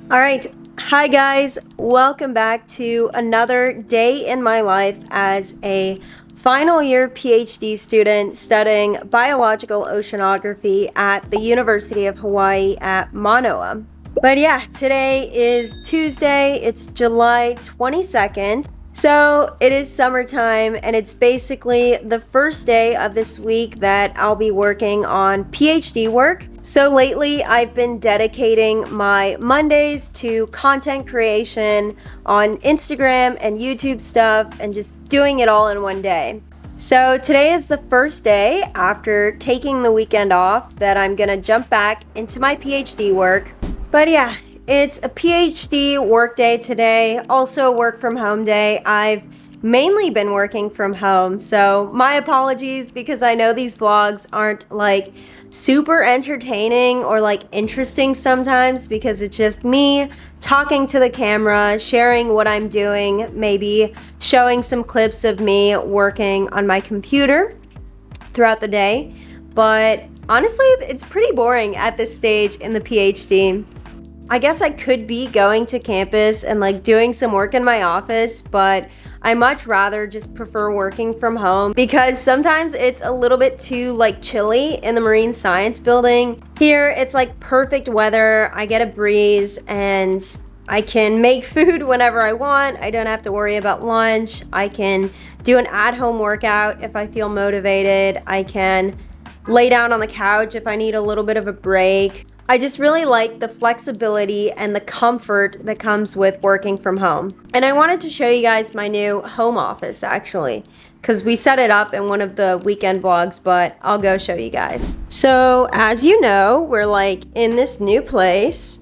All right. Hi, guys. Welcome back to another day in my life as a final year PhD student studying biological oceanography at the University of Hawaii at Manoa. But yeah, today is Tuesday. It's July 22nd. So it is summertime, and it's basically the first day of this week that I'll be working on PhD work. So lately, I've been dedicating my Mondays to content creation on Instagram and YouTube stuff and just doing it all in one day. So today is the first day after taking the weekend off that I'm gonna jump back into my PhD work. But yeah, it's a PhD work day today, also a work from home day. I've mainly been working from home, so my apologies because I know these vlogs aren't like super entertaining or like interesting sometimes because it's just me talking to the camera, sharing what I'm doing, maybe showing some clips of me working on my computer throughout the day. But honestly, it's pretty boring at this stage in the PhD. I guess I could be going to campus and like doing some work in my office, but I much rather just prefer working from home because sometimes it's a little bit too like chilly in the marine science building. Here it's like perfect weather, I get a breeze, and I can make food whenever I want. I don't have to worry about lunch. I can do an at-home workout if I feel motivated. I can lay down on the couch if I need a little bit of a break. I just really like the flexibility and the comfort that comes with working from home. And I wanted to show you guys my new home office actually, because we set it up in one of the weekend vlogs, but I'll go show you guys. So as you know, we're like in this new place.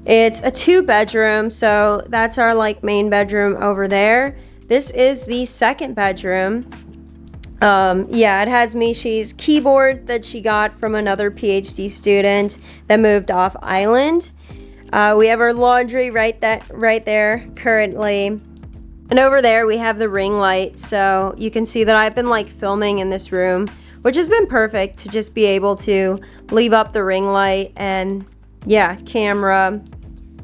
It's a 2-bedroom, so that's our like main bedroom over there. This is the second bedroom. Yeah, it has Mishi's keyboard that she got from another PhD student that moved off island. We have our laundry right there currently. And over there we have the ring light, so you can see that I've been like filming in this room, which has been perfect to just be able to leave up the ring light and yeah, camera.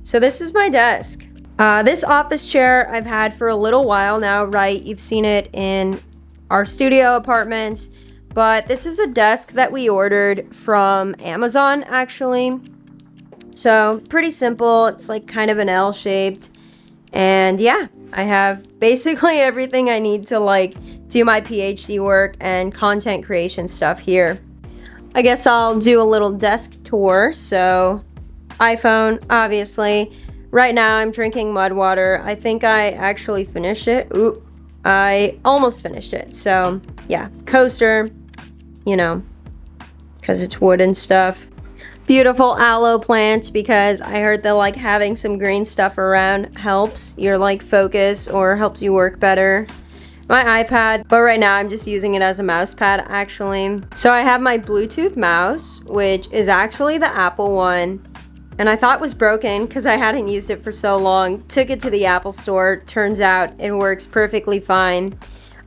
So this is my desk. This office chair I've had for a little while now, right? You've seen it in our studio apartment, but this is a desk that we ordered from Amazon actually. So pretty simple. It's like kind of an L-shaped, and yeah, I have basically everything I need to like do my PhD work and content creation stuff here. I guess I'll do a little desk tour. So iPhone, obviously. Right now I'm drinking mud water. I think I actually finished it. Ooh, I almost finished it. So yeah, coaster, you know, because it's wood and stuff. Beautiful aloe plant, because I heard that like having some green stuff around helps your like focus or helps you work better. My iPad, but right now I'm just using it as a mouse pad actually. So I have my Bluetooth mouse, which is actually the Apple one. And I thought it was broken because I hadn't used it for so long. Took it to the Apple store. Turns out it works perfectly fine.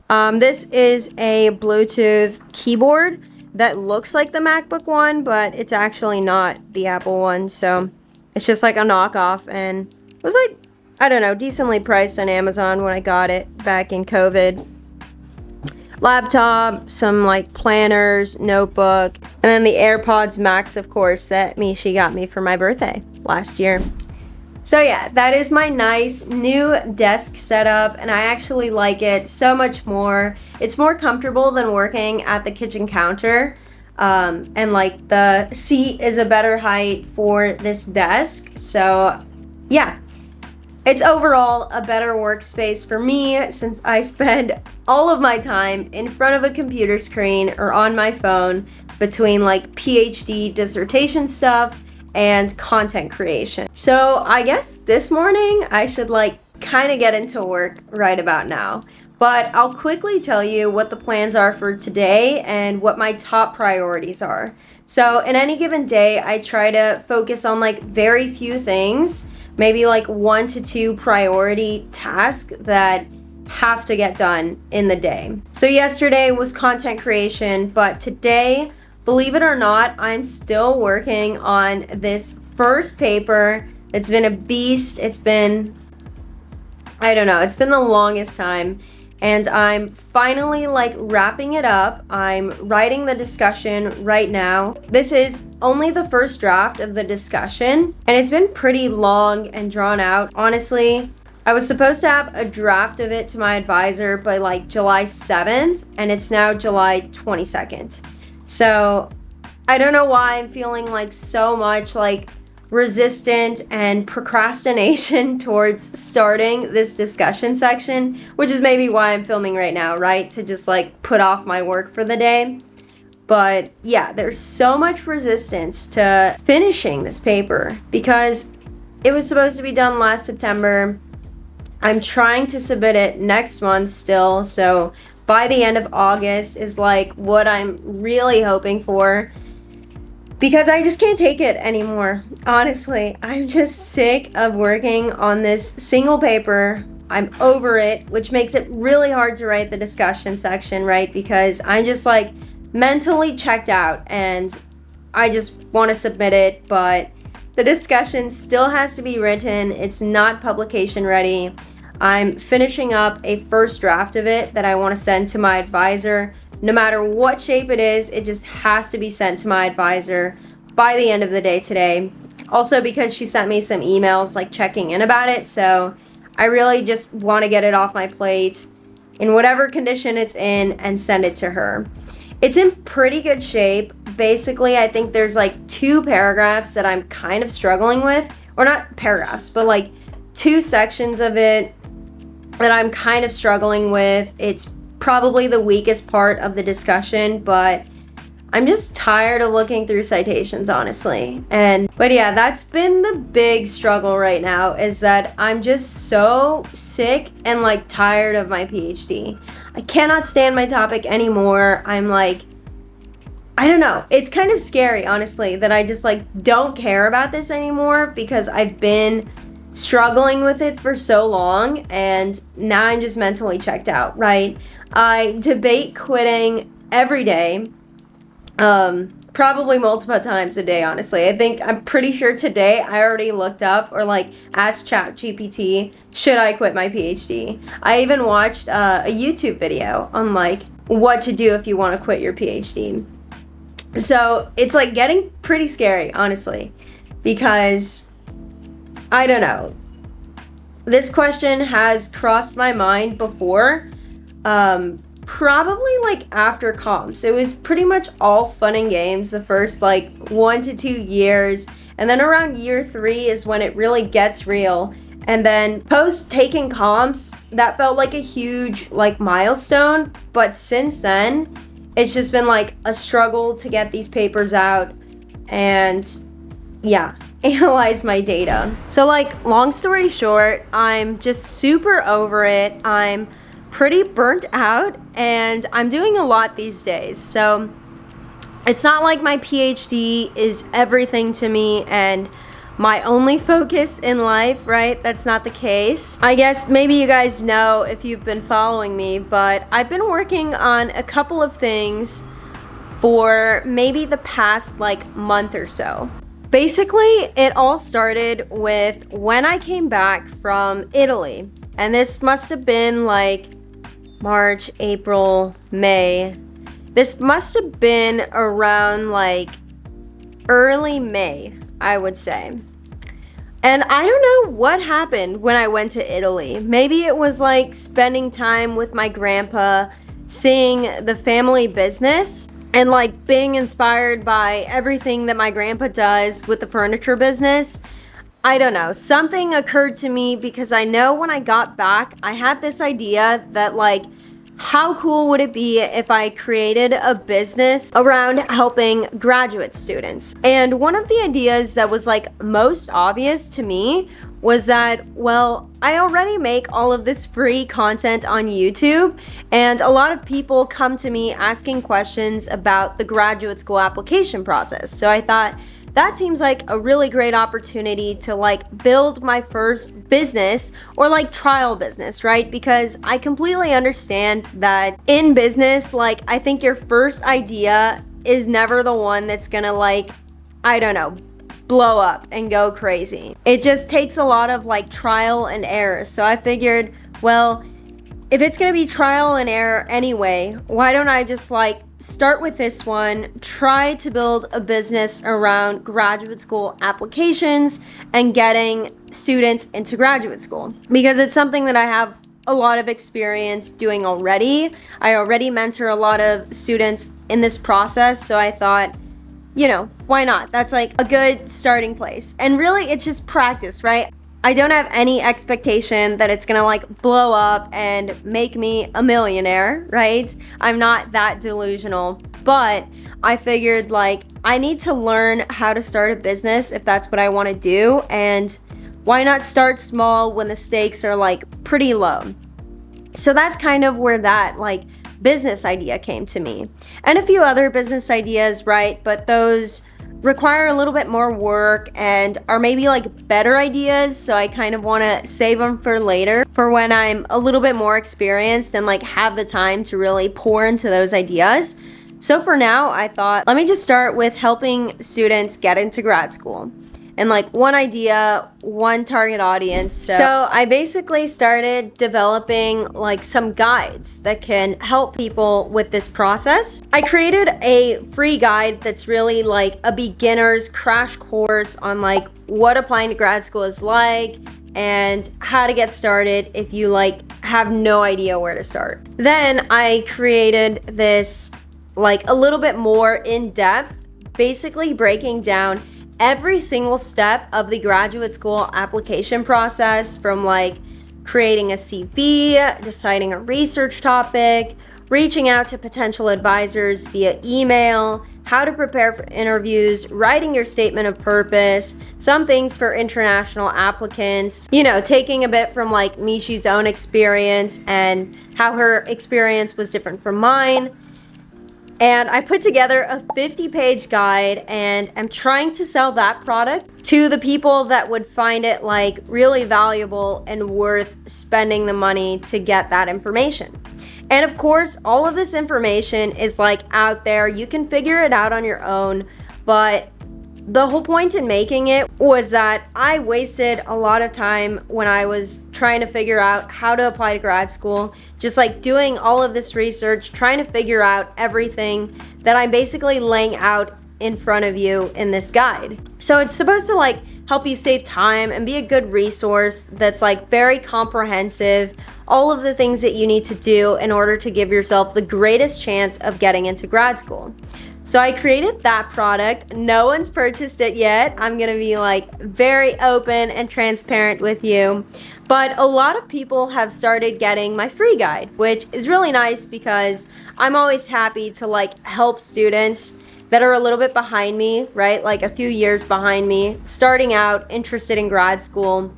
This is a Bluetooth keyboard that looks like the MacBook one, but it's actually not the Apple one. So it's just like a knockoff, and it was like, I don't know, decently priced on Amazon when I got it back in COVID. Laptop, some like planners, notebook, and then the AirPods Max, of course, that Mishi got me for my birthday last year. So yeah, that is my nice new desk setup, and I actually like it so much more. It's more comfortable than working at the kitchen counter, and like the seat is a better height for this desk. So yeah, it's overall a better workspace for me since I spend all of my time in front of a computer screen or on my phone between like PhD dissertation stuff and content creation. So I guess this morning I should like kind of get into work right about now. But I'll quickly tell you what the plans are for today and what my top priorities are. So in any given day, I try to focus on like very few things, maybe like 1 to 2 priority tasks that have to get done in the day. So yesterday was content creation, but today, believe it or not, I'm still working on this first paper It's been a beast. It's been, I don't know, it's been the longest time. And I'm finally like wrapping it up. I'm writing the discussion right now. This is only the first draft of the discussion, and it's been pretty long and drawn out. Honestly, I was supposed to have a draft of it to my advisor by like July 7th, and it's now July 22nd. So I don't know why I'm feeling like so much like resistant and procrastination towards starting this discussion section, which is maybe why I'm filming right now, right? To just like put off my work for the day. But yeah, there's so much resistance to finishing this paper because it was supposed to be done last September. I'm trying to submit it next month still, so by the end of August is like what I'm really hoping for. Because I just can't take it anymore. Honestly, I'm just sick of working on this single paper. I'm over it, which makes it really hard to write the discussion section, right? Because I'm just like mentally checked out and I just want to submit it, but the discussion still has to be written. It's not publication ready. I'm finishing up a first draft of it that I want to send to my advisor. No matter what shape it is, it just has to be sent to my advisor by the end of the day today. Also because she sent me some emails like checking in about it, so I really just want to get it off my plate in whatever condition it's in and send it to her. It's in pretty good shape. Basically, I think there's like 2 paragraphs that I'm kind of struggling with, or not paragraphs, but like 2 sections of it that I'm kind of struggling with. It's probably the weakest part of the discussion, but I'm just tired of looking through citations, honestly. But yeah, that's been the big struggle right now, is that I'm just so sick and like tired of my PhD. I cannot stand my topic anymore. I'm like, I don't know. It's kind of scary, honestly, that I just like don't care about this anymore because I've been struggling with it for so long and now I'm just mentally checked out, right? I debate quitting every day, probably multiple times a day, honestly. I'm pretty sure today I already looked up or like asked ChatGPT, should I quit my PhD? I even watched a YouTube video on like what to do if you want to quit your PhD. So it's like getting pretty scary, honestly, because I don't know. This question has crossed my mind before, probably like after comps. It was pretty much all fun and games the first like 1 to 2 years, and then around year 3 is when it really gets real. And then post taking comps, that felt like a huge like milestone, but since then it's just been like a struggle to get these papers out and yeah, analyze my data. So like, long story short, I'm just super over it. I'm pretty burnt out and I'm doing a lot these days. So it's not like my PhD is everything to me and my only focus in life, right? That's not the case. I guess maybe you guys know if you've been following me, but I've been working on a couple of things for maybe the past like month or so. Basically, it all started with when I came back from Italy, and this must have been like March, April, May. This must have been around like early May, I would say. And I don't know what happened when I went to Italy. Maybe it was like spending time with my grandpa, seeing the family business, and like being inspired by everything that my grandpa does with the furniture business. I don't know, something occurred to me because I know when I got back, I had this idea that like, how cool would it be if I created a business around helping graduate students? And one of the ideas that was like most obvious to me was that, well, I already make all of this free content on YouTube, and a lot of people come to me asking questions about the graduate school application process. So I thought, that seems like a really great opportunity to like build my first business or like trial business, right? Because I completely understand that in business, like I think your first idea is never the one that's gonna like, I don't know, blow up and go crazy. It just takes a lot of like trial and error. So I figured, well, if it's gonna be trial and error anyway, why don't I just like start with this one, try to build a business around graduate school applications and getting students into graduate school, because it's something that I have a lot of experience doing already. I already mentor a lot of students in this process, so I thought, you know, why not? That's like a good starting place. And really, it's just practice, right? I don't have any expectation that it's gonna like blow up and make me a millionaire, right? I'm not that delusional, but I figured like I need to learn how to start a business if that's what I wanna do, and why not start small when the stakes are like pretty low? So that's kind of where that like business idea came to me. And a few other business ideas, right? But those require a little bit more work and are maybe like better ideas, so I kind of want to save them for later, for when I'm a little bit more experienced and like have the time to really pour into those ideas. So for now, I thought, let me just start with helping students get into grad school. And like one idea, one target audience. So I basically started developing like some guides that can help people with this process. I created a free guide that's really like a beginner's crash course on like what applying to grad school is like and how to get started if you like have no idea where to start. Then I created this like a little bit more in depth, basically breaking down every single step of the graduate school application process, from like creating a CV, deciding a research topic, reaching out to potential advisors via email, how to prepare for interviews, writing your statement of purpose, some things for international applicants, you know, taking a bit from like Mishi's own experience and how her experience was different from mine. And I put together a 50-page guide, and I'm trying to sell that product to the people that would find it like really valuable and worth spending the money to get that information. And of course, all of this information is like out there. You can figure it out on your own, but the whole point in making it was that I wasted a lot of time when I was trying to figure out how to apply to grad school, just like doing all of this research, trying to figure out everything that I'm basically laying out in front of you in this guide. So it's supposed to like help you save time and be a good resource that's like very comprehensive, all of the things that you need to do in order to give yourself the greatest chance of getting into grad school. So I created that product. No one's purchased it yet. I'm gonna be like very open and transparent with you. But a lot of people have started getting my free guide, which is really nice because I'm always happy to like help students that are a little bit behind me, right? Like a few years behind me, starting out, interested in grad school.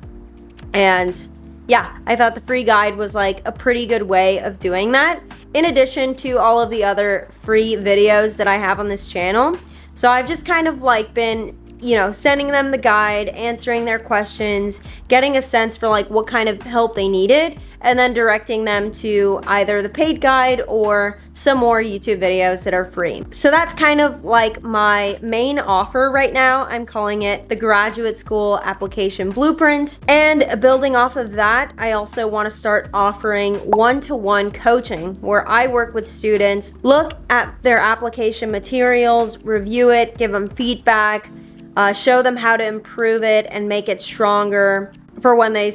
And yeah, I thought the free guide was like a pretty good way of doing that, in addition to all of the other free videos that I have on this channel. So I've just kind of like been, you know, sending them the guide, answering their questions, getting a sense for like what kind of help they needed, and then directing them to either the paid guide or some more YouTube videos that are free. So that's kind of like my main offer right now. I'm calling it the Graduate School Application Blueprint. And building off of that, I also want to start offering one-to-one coaching where I work with students, look at their application materials, review it, give them feedback, show them how to improve it and make it stronger for when they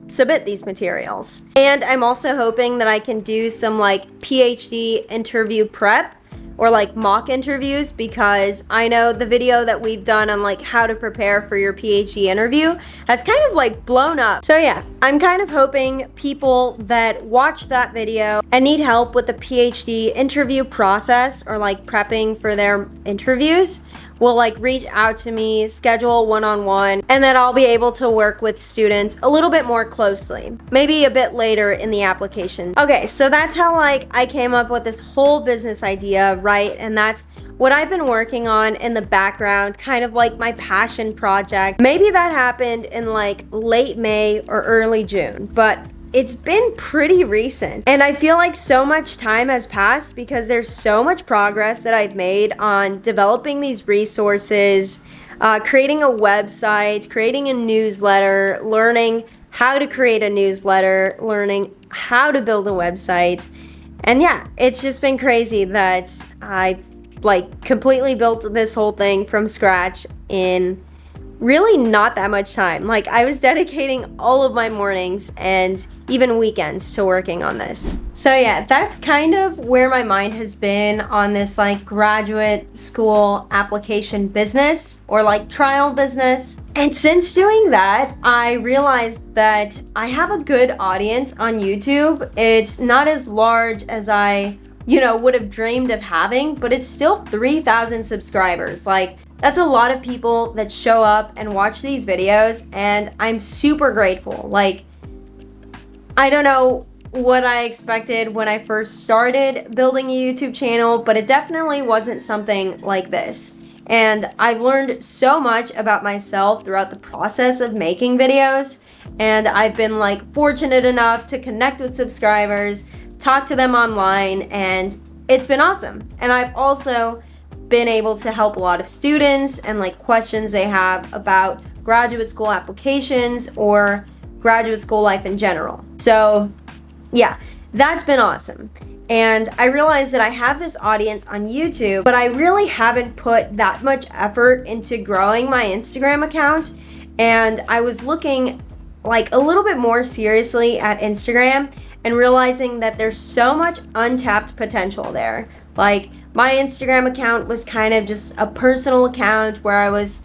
submit these materials. And I'm also hoping that I can do some like PhD interview prep or like mock interviews, because I know the video that we've done on like how to prepare for your PhD interview has kind of like blown up. So yeah, I'm kind of hoping people that watch that video and need help with the PhD interview process or like prepping for their interviews will like reach out to me, schedule one-on-one, and then I'll be able to work with students a little bit more closely, maybe a bit later in the application. Okay, so that's how like I came up with this whole business idea, right? And that's what I've been working on in the background, kind of like my passion project. Maybe that happened in like late May or early June, but it's been pretty recent. And I feel like so much time has passed because there's so much progress that I've made on developing these resources, creating a website, creating a newsletter, learning how to create a newsletter, learning how to build a website. And yeah, it's just been crazy that I've like completely built this whole thing from scratch in really not that much time. Like, I was dedicating all of my mornings and even weekends to working on this. So yeah, that's kind of where my mind has been on this like graduate school application business, or like trial business. And since doing that, I realized that I have a good audience on YouTube. It's not as large as I would have dreamed of having, but it's still 3,000 subscribers. Like, that's a lot of people that show up and watch these videos, and I'm super grateful. Like, I don't know what I expected when I first started building a YouTube channel, but it definitely wasn't something like this. And I've learned so much about myself throughout the process of making videos, and I've been like fortunate enough to connect with subscribers, talk to them online, and it's been awesome. And I've also been able to help a lot of students and like questions they have about graduate school applications or graduate school life in general. So yeah, that's been awesome. And I realized that I have this audience on YouTube, but I really haven't put that much effort into growing my Instagram account. And I was looking like a little bit more seriously at Instagram and realizing that there's so much untapped potential there. Like, my Instagram account was kind of just a personal account where I was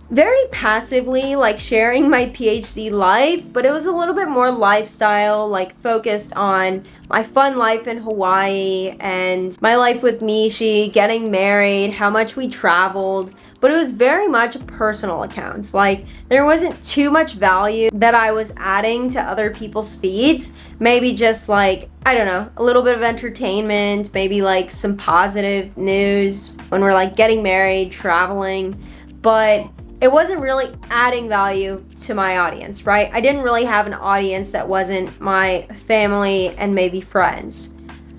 very passively like sharing my PhD life, but it was a little bit more lifestyle, like focused on my fun life in Hawaii and my life with Mishi, getting married, how much we traveled. But it was very much a personal account. Like, there wasn't too much value that I was adding to other people's feeds. Maybe just like, I don't know, a little bit of entertainment, maybe like some positive news when we're like getting married, traveling. But it wasn't really adding value to my audience, right? I didn't really have an audience that wasn't my family and maybe friends.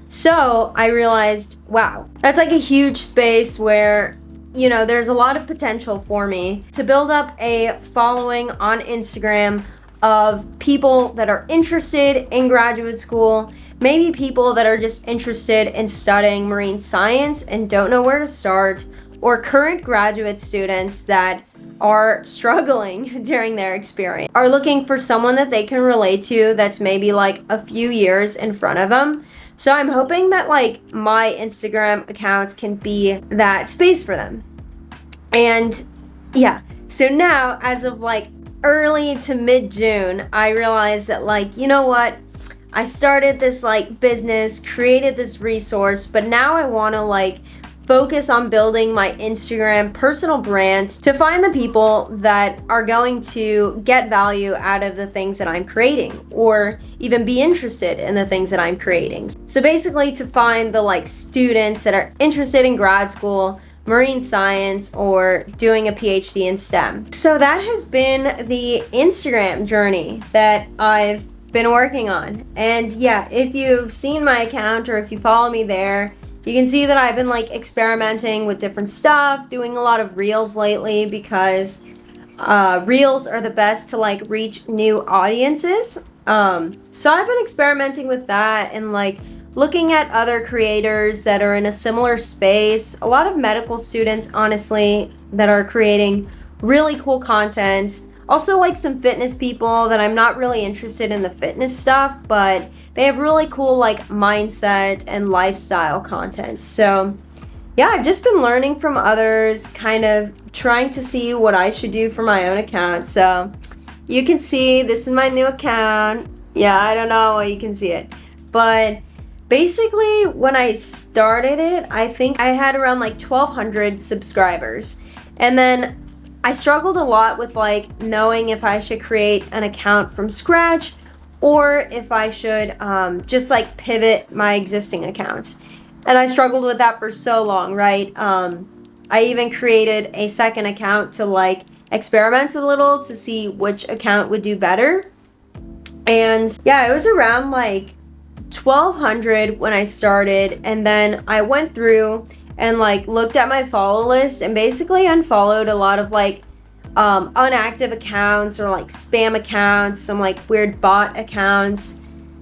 So I realized, wow, that's like a huge space where there's a lot of potential for me to build up a following on Instagram of people that are interested in graduate school, maybe people that are just interested in studying marine science and don't know where to start, or current graduate students that are struggling during their experience, are looking for someone that they can relate to that's maybe like a few years in front of them. So I'm hoping that like my Instagram accounts can be that space for them. And yeah, so now as of like early to mid-June, I realized that like, you know what? I started this like business, created this resource, but now I want to like focus on building my Instagram personal brand to find the people that are going to get value out of the things that I'm creating, or even be interested in the things that I'm creating. So basically to find the like students that are interested in grad school, marine science, or doing a PhD in STEM. So that has been the Instagram journey that I've been working on. And yeah, if you've seen my account or if you follow me there, you can see that I've been like experimenting with different stuff, doing a lot of reels lately because reels are the best to like reach new audiences. So I've been experimenting with that and like looking at other creators that are in a similar space. A lot of medical students, honestly, that are creating really cool content. Also like some fitness people that I'm not really interested in the fitness stuff, but they have really cool like mindset and lifestyle content. So yeah, I've just been learning from others, kind of trying to see what I should do for my own account. So you can see this is my new account. Yeah, I don't know you can see it, but basically when I started it, I think I had around like 1,200 subscribers. And then I struggled a lot with like knowing if I should create an account from scratch or if I should just like pivot my existing account. And I struggled with that for so long, right? I even created a second account to like experiment a little to see which account would do better. And yeah, it was around like 1,200 when I started, and then I went through and like looked at my follow list and basically unfollowed a lot of like unactive accounts or like spam accounts, some like weird bot accounts.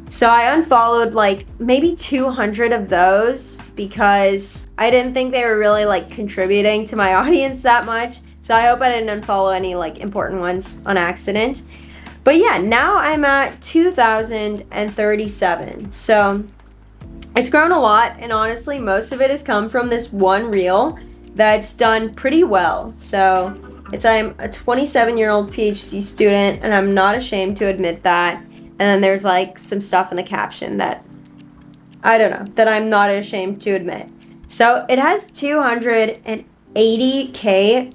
So I unfollowed like maybe 200 of those because I didn't think they were really like contributing to my audience that much. So I hope I didn't unfollow any like important ones on accident. But yeah, now I'm at 2,037. So it's grown a lot, and honestly, most of it has come from this one reel that's done pretty well. So I'm a 27-year-old PhD student, and I'm not ashamed to admit that. And then there's like some stuff in the caption that, I don't know, that I'm not ashamed to admit. So it has 280K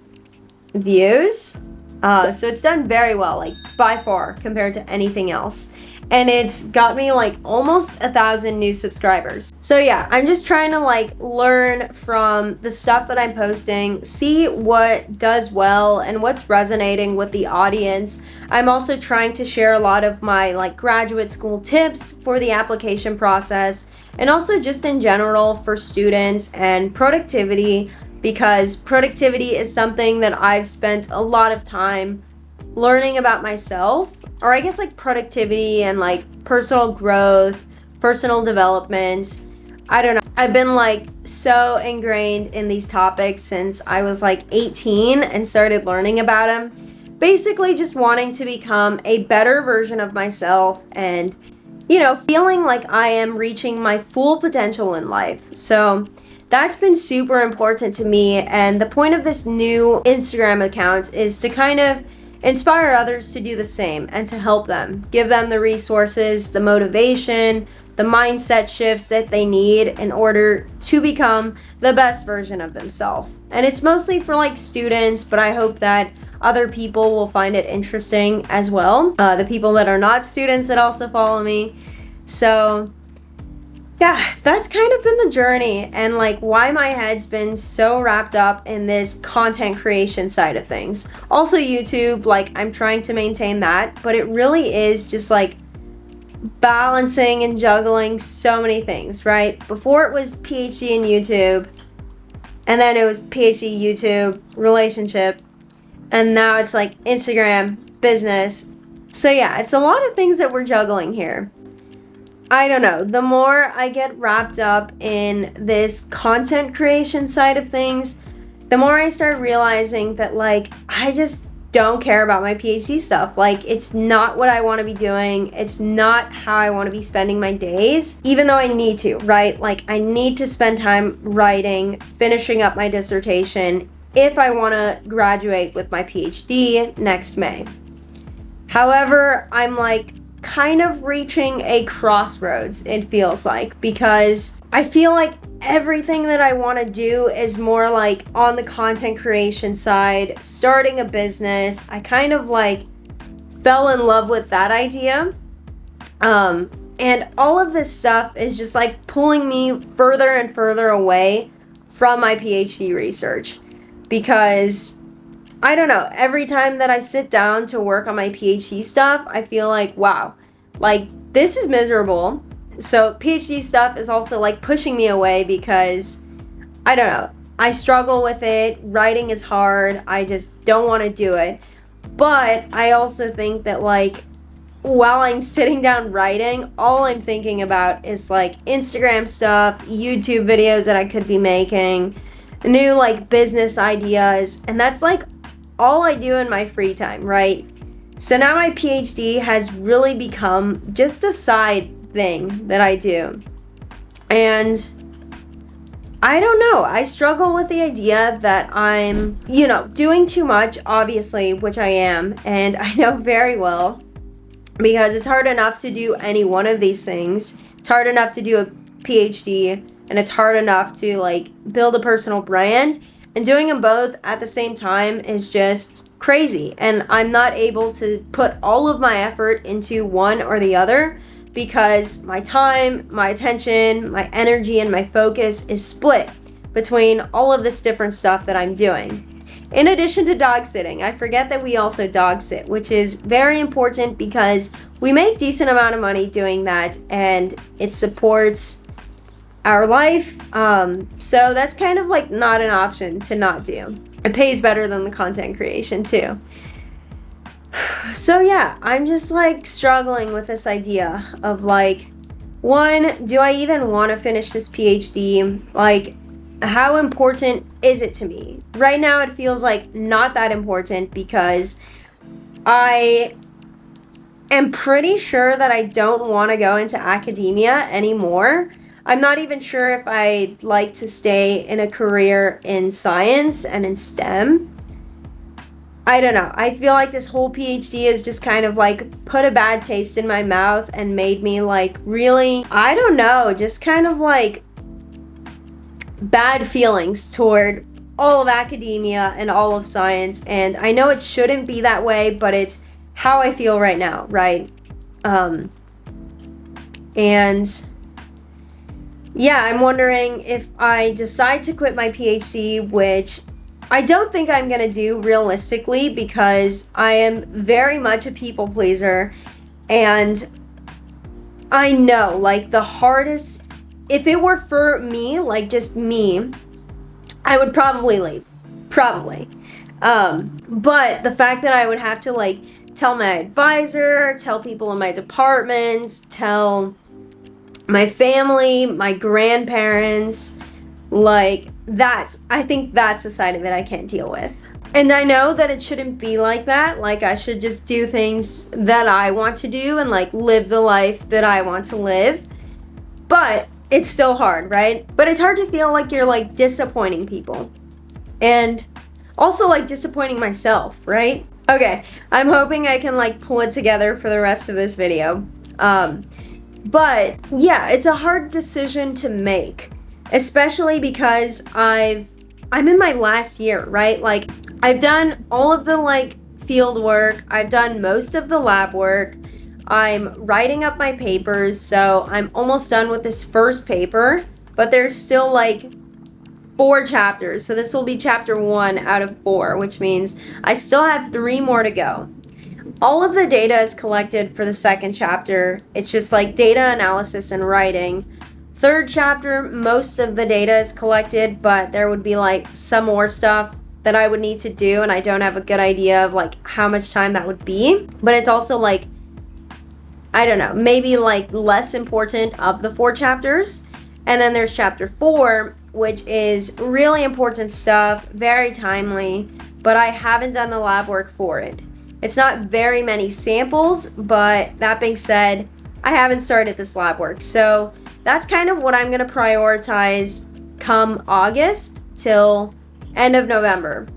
views. So it's done very well, like by far compared to anything else. And it's got me like almost 1,000 new subscribers. So yeah, I'm just trying to like learn from the stuff that I'm posting, see what does well and what's resonating with the audience. I'm also trying to share a lot of my like graduate school tips for the application process, and also just in general for students and productivity, because productivity is something that I've spent a lot of time learning about myself. Or I guess like productivity and like personal growth, personal development. I don't know. I've been like so ingrained in these topics since I was like 18 and started learning about them. Basically just wanting to become a better version of myself and, you know, feeling like I am reaching my full potential in life. So that's been super important to me. And the point of this new Instagram account is to kind of inspire others to do the same and to help them, give them the resources, the motivation, the mindset shifts that they need in order to become the best version of themselves. And it's mostly for like students, but I hope that other people will find it interesting as well. The people that are not students that also follow me. So yeah, that's kind of been the journey and like why my head's been so wrapped up in this content creation side of things. Also YouTube, like I'm trying to maintain that, but it really is just like balancing and juggling so many things, right? Before it was PhD in YouTube, and then it was PhD YouTube, relationship, and now it's like Instagram, business. So yeah, it's a lot of things that we're juggling here. I don't know, the more I get wrapped up in this content creation side of things, the more I start realizing that like I just don't care about my PhD stuff. Like it's not what I want to be doing. It's not how I want to be spending my days, even though I need to, right? Like I need to spend time writing, finishing up my dissertation if I want to graduate with my PhD next May. However, I'm like kind of reaching a crossroads, it feels like, because I feel like everything that I want to do is more like on the content creation side, starting a business. I kind of like fell in love with that idea. And all of this stuff is just like pulling me further and further away from my PhD research, because I don't know, every time that I sit down to work on my PhD stuff, I feel like, wow, like this is miserable. So PhD stuff is also like pushing me away because, I don't know, I struggle with it. Writing is hard. I just don't want to do it. But I also think that like while I'm sitting down writing, all I'm thinking about is like Instagram stuff, YouTube videos that I could be making, new like business ideas, and that's like all I do in my free time, right? So now my PhD has really become just a side thing that I do. And I don't know, I struggle with the idea that I'm, you know, doing too much, obviously, which I am, and I know very well, because it's hard enough to do any one of these things. It's hard enough to do a PhD, and it's hard enough to like build a personal brand, and doing them both at the same time is just crazy. And I'm not able to put all of my effort into one or the other because my time, my attention, my energy, and my focus is split between all of this different stuff that I'm doing. In addition to dog sitting, I forget that we also dog sit, which is very important because we make decent amount of money doing that, and it supports our life. So that's kind of like not an option to not do. It pays better than the content creation too. So yeah, I'm just like struggling with this idea of like, one, do I even want to finish this PhD? Like, how important is it to me? Right now it feels like not that important because I am pretty sure that I don't want to go into academia anymore. I'm not even sure if I'd like to stay in a career in science and in STEM. I don't know. I feel like this whole PhD is just kind of like put a bad taste in my mouth and made me like really, I don't know, just kind of like bad feelings toward all of academia and all of science. And I know it shouldn't be that way, but it's how I feel right now, right? And yeah, I'm wondering if I decide to quit my PhD, which I don't think I'm going to do realistically because I am very much a people pleaser. And I know, like, the hardest, if it were for me, like just me, I would probably leave. Probably. But the fact that I would have to, like, tell my advisor, tell people in my department, tell my family, my grandparents, like, I think that's the side of it I can't deal with. And I know that it shouldn't be like that. Like, I should just do things that I want to do and like live the life that I want to live. But it's still hard, right? But it's hard to feel like you're like disappointing people. And also like disappointing myself, right? Okay, I'm hoping I can like pull it together for the rest of this video. But yeah, it's a hard decision to make, especially because I'm in my last year, right? Like, I've done all of the like field work, I've done most of the lab work, I'm writing up my papers, so I'm almost done with this first paper, but there's still like 4 chapters, so this will be chapter 1 out of 4, which means I still have 3 more to go. All of the data is collected for the second chapter. It's just like data analysis and writing. Third chapter, most of the data is collected, but there would be like some more stuff that I would need to do, and I don't have a good idea of like how much time that would be. But it's also like, I don't know, maybe like less important of the 4 chapters. And then there's chapter 4, which is really important stuff, very timely, but I haven't done the lab work for it. It's not very many samples, but that being said, I haven't started this lab work. So that's kind of what I'm going to prioritize come August till end of November.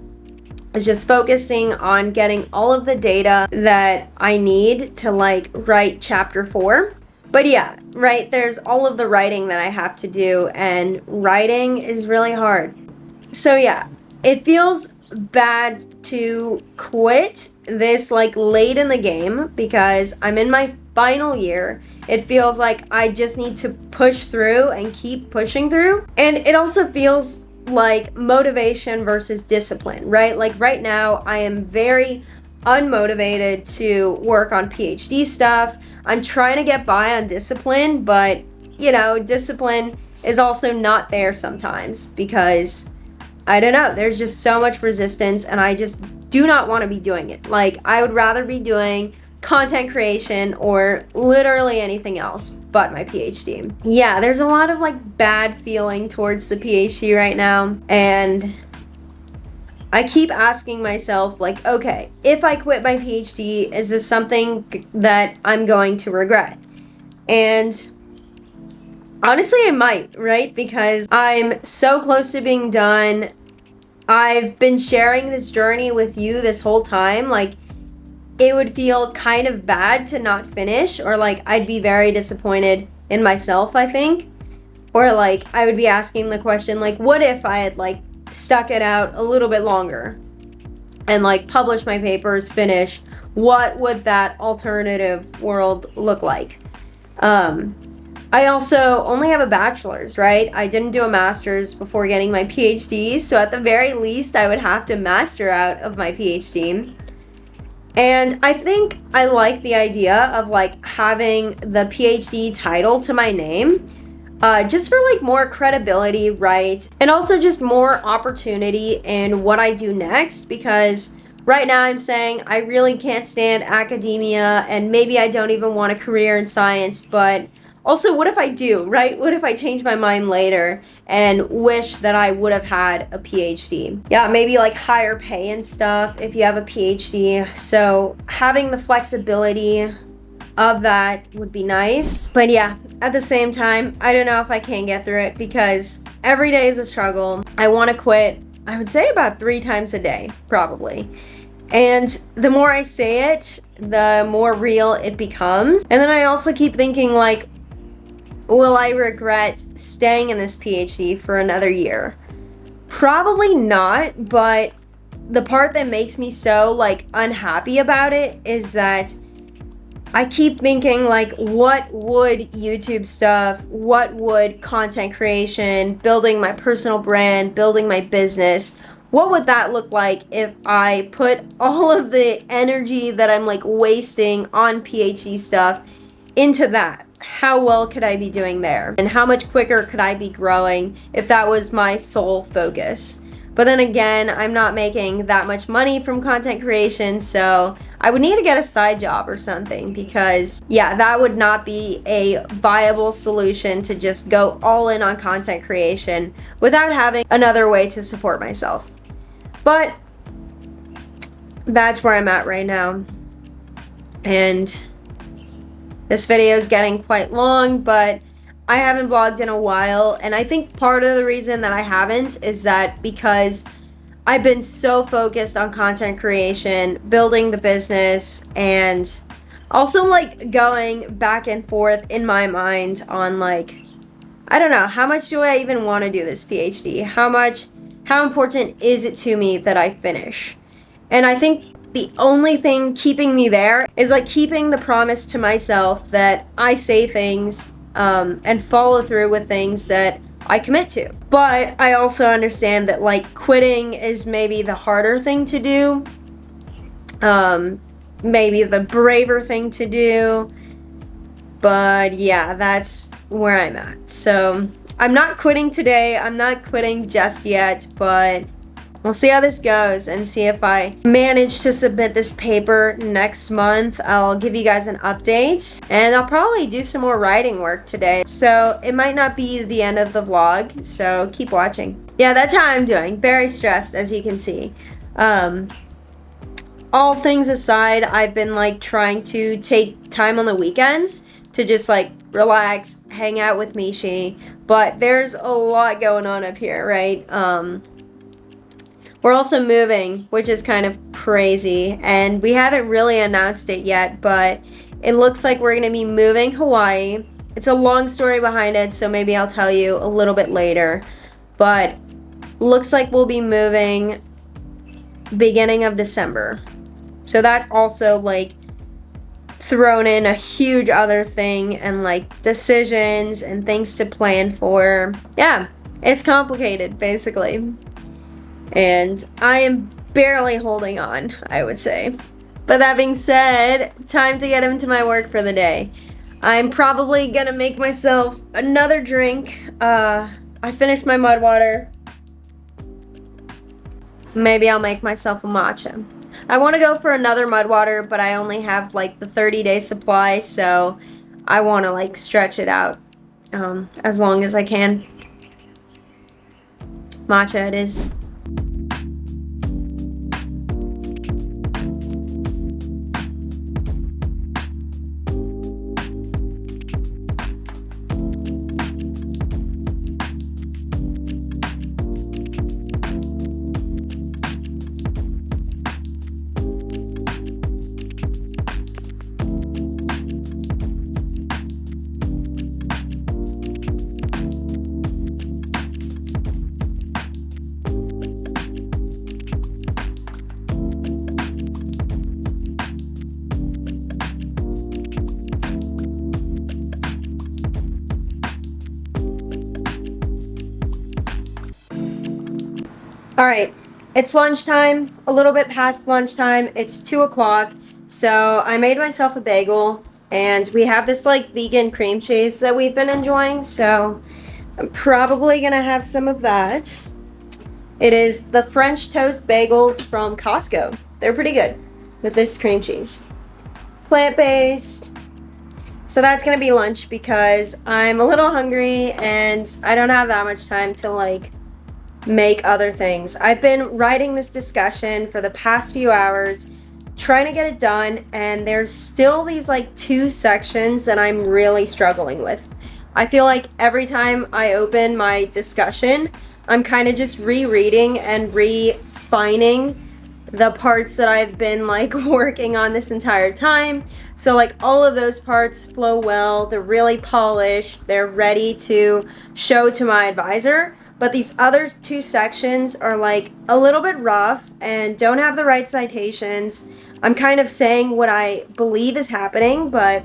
Is just focusing on getting all of the data that I need to like write chapter 4. But yeah, right, there's all of the writing that I have to do, and writing is really hard. So yeah, it feels bad to quit this like late in the game because I'm in my final year. It feels like I just need to push through and keep pushing through. And it also feels like motivation versus discipline, right? Like right now I am very unmotivated to work on PhD stuff. I'm trying to get by on discipline, but you know, discipline is also not there sometimes because I don't know, there's just so much resistance and I just do not want to be doing it. Like, I would rather be doing content creation or literally anything else but my PhD. Yeah, there's a lot of like bad feeling towards the PhD right now, and I keep asking myself like, okay, if I quit my PhD, is this something that I'm going to regret? And honestly, I might, right? Because I'm so close to being done. I've been sharing this journey with you this whole time. Like, it would feel kind of bad to not finish, or like I'd be very disappointed in myself, I think. Or like I would be asking the question, like, what if I had like stuck it out a little bit longer and like published my papers, finished? What would that alternative world look like? I also only have a bachelor's, right? I didn't do a master's before getting my PhD, so at the very least I would have to master out of my PhD. And I think I like the idea of like having the PhD title to my name. just for like more credibility, right? And also just more opportunity in what I do next, because right now I'm saying I really can't stand academia, and maybe I don't even want a career in science, but also, what if I do, right? What if I change my mind later and wish that I would have had a PhD? Yeah, maybe like higher pay and stuff if you have a PhD. So having the flexibility of that would be nice. But yeah, at the same time, I don't know if I can get through it because every day is a struggle. I want to quit, I would say about 3 times a day, probably. And the more I say it, the more real it becomes. And then I also keep thinking like, will I regret staying in this PhD for another year? Probably not, but the part that makes me so like unhappy about it is that I keep thinking like, what would YouTube stuff, what would content creation, building my personal brand, building my business, what would that look like if I put all of the energy that I'm like wasting on PhD stuff into that? How well could I be doing there? And how much quicker could I be growing if that was my sole focus? But then again, I'm not making that much money from content creation, so I would need to get a side job or something, because yeah, that would not be a viable solution to just go all in on content creation without having another way to support myself. But that's where I'm at right now. And this video is getting quite long, but I haven't vlogged in a while, and I think part of the reason that I haven't is that because I've been so focused on content creation, building the business, and also like going back and forth in my mind on like, I don't know, how much do I even want to do this PhD? How important is it to me that I finish? And I think the only thing keeping me there is like keeping the promise to myself that I say things and follow through with things that I commit to. But I also understand that like quitting is maybe the harder thing to do, maybe the braver thing to do. But yeah, that's where I'm at. So I'm not quitting today. I'm not quitting just yet, but we'll see how this goes and see if I manage to submit this paper next month. I'll give you guys an update, and I'll probably do some more writing work today. So it might not be the end of the vlog, so keep watching. Yeah, that's how I'm doing. Very stressed, as you can see. All things aside, I've been like trying to take time on the weekends to just like relax, hang out with Mishi. But there's a lot going on up here, right? We're also moving, which is kind of crazy, and we haven't really announced it yet, but it looks like we're going to be moving Hawaii. It's a long story behind it, so maybe I'll tell you a little bit later, but looks like we'll be moving beginning of December. So that's also like thrown in a huge other thing, and like decisions and things to plan for. Yeah, it's complicated, basically. And I am barely holding on, I would say. But that being said, time to get into my work for the day. I'm probably gonna make myself another drink. I finished my mud water. Maybe I'll make myself a matcha. I want to go for another mud water, but I only have like the 30-day supply, so I want to like stretch it out as long as I can. Matcha it is. All right, it's lunchtime, a little bit past lunchtime. It's 2 o'clock, so I made myself a bagel, and we have this like vegan cream cheese that we've been enjoying, so I'm probably gonna have some of that. It is the French toast bagels from Costco. They're pretty good with this cream cheese. Plant-based. So that's gonna be lunch because I'm a little hungry and I don't have that much time to like make other things. I've been writing this discussion for the past few hours, trying to get it done, and there's still these like 2 sections that I'm really struggling with. I feel like every time I open my discussion, I'm kind of just rereading and refining the parts that I've been like working on this entire time. So like all of those parts flow well, they're really polished, they're ready to show to my advisor. But these other 2 sections are like a little bit rough and don't have the right citations. I'm kind of saying what I believe is happening, but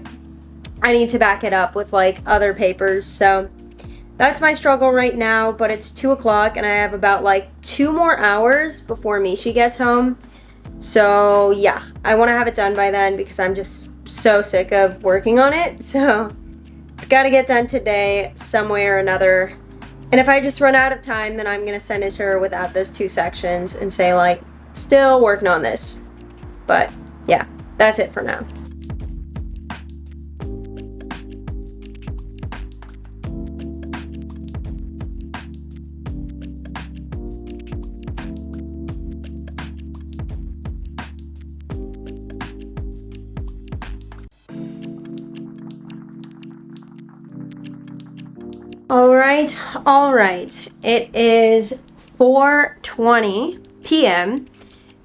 I need to back it up with like other papers. So that's my struggle right now, but it's 2 o'clock and I have about like 2 more hours before Mishi gets home. So yeah, I want to have it done by then because I'm just so sick of working on it. So it's got to get done today some way or another. And if I just run out of time, then I'm going to send it to her without those 2 sections and say like, still working on this. But yeah, that's it for now. All right. It is 4:20 p.m.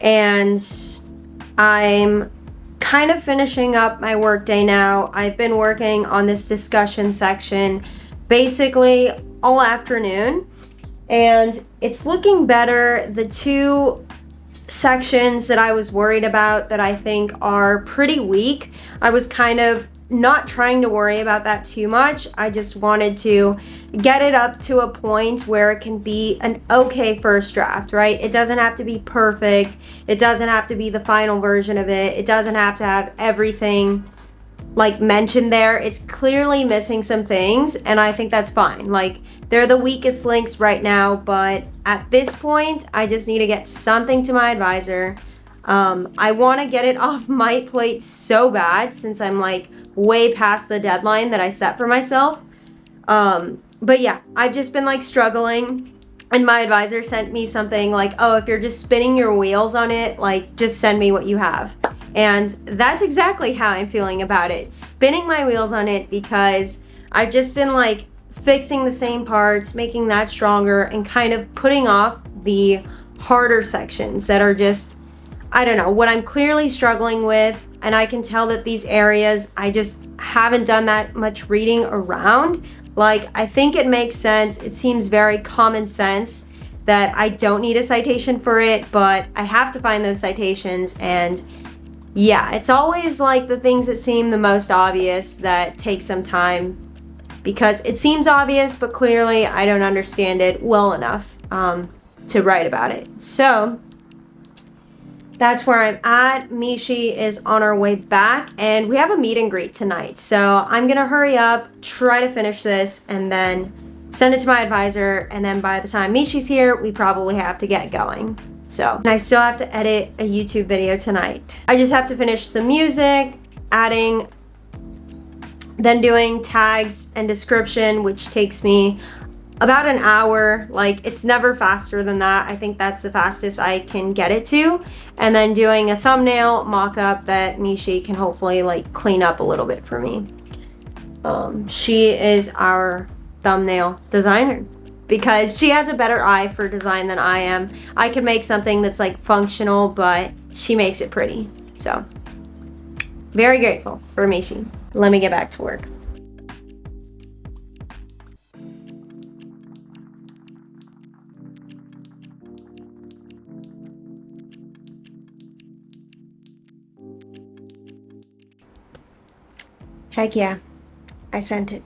and I'm kind of finishing up my workday now. I've been working on this discussion section basically all afternoon, and it's looking better. The 2 sections that I was worried about that I think are pretty weak, I was kind of not trying to worry about that too much. I just wanted to get it up to a point where it can be an okay first draft, right? It doesn't have to be perfect. It doesn't have to be the final version of it. It doesn't have to have everything like mentioned there. It's clearly missing some things, and I think that's fine. Like, they're the weakest links right now, but at this point, I just need to get something to my advisor. I want to get it off my plate so bad since I'm like way past the deadline that I set for myself. But yeah, I've just been like struggling, and my advisor sent me something like, oh, if you're just spinning your wheels on it, like just send me what you have. And that's exactly how I'm feeling about it. Spinning my wheels on it because I've just been like fixing the same parts, making that stronger, and kind of putting off the harder sections that are just, I don't know, what I'm clearly struggling with. And I can tell that these areas, I just haven't done that much reading around. Like, I think it makes sense. It seems very common sense that I don't need a citation for it, but I have to find those citations. And yeah, it's always like the things that seem the most obvious that take some time because it seems obvious, but clearly I don't understand it well enough to write about it. So that's where I'm at. Mishi is on our way back, and we have a meet and greet tonight. So I'm going to hurry up, try to finish this, and then send it to my advisor. And then by the time Mishi's here, we probably have to get going. So, and I still have to edit a YouTube video tonight. I just have to finish some music, adding, then doing tags and description, which takes me about an hour. Like, it's never faster than that. I think that's the fastest I can get it to. And then doing a thumbnail mock-up that Mishi can hopefully like clean up a little bit for me. She is our thumbnail designer because she has a better eye for design than I am. I can make something that's like functional, but she makes it pretty. So very grateful for Mishi. Let me get back to work. Heck yeah, I sent it.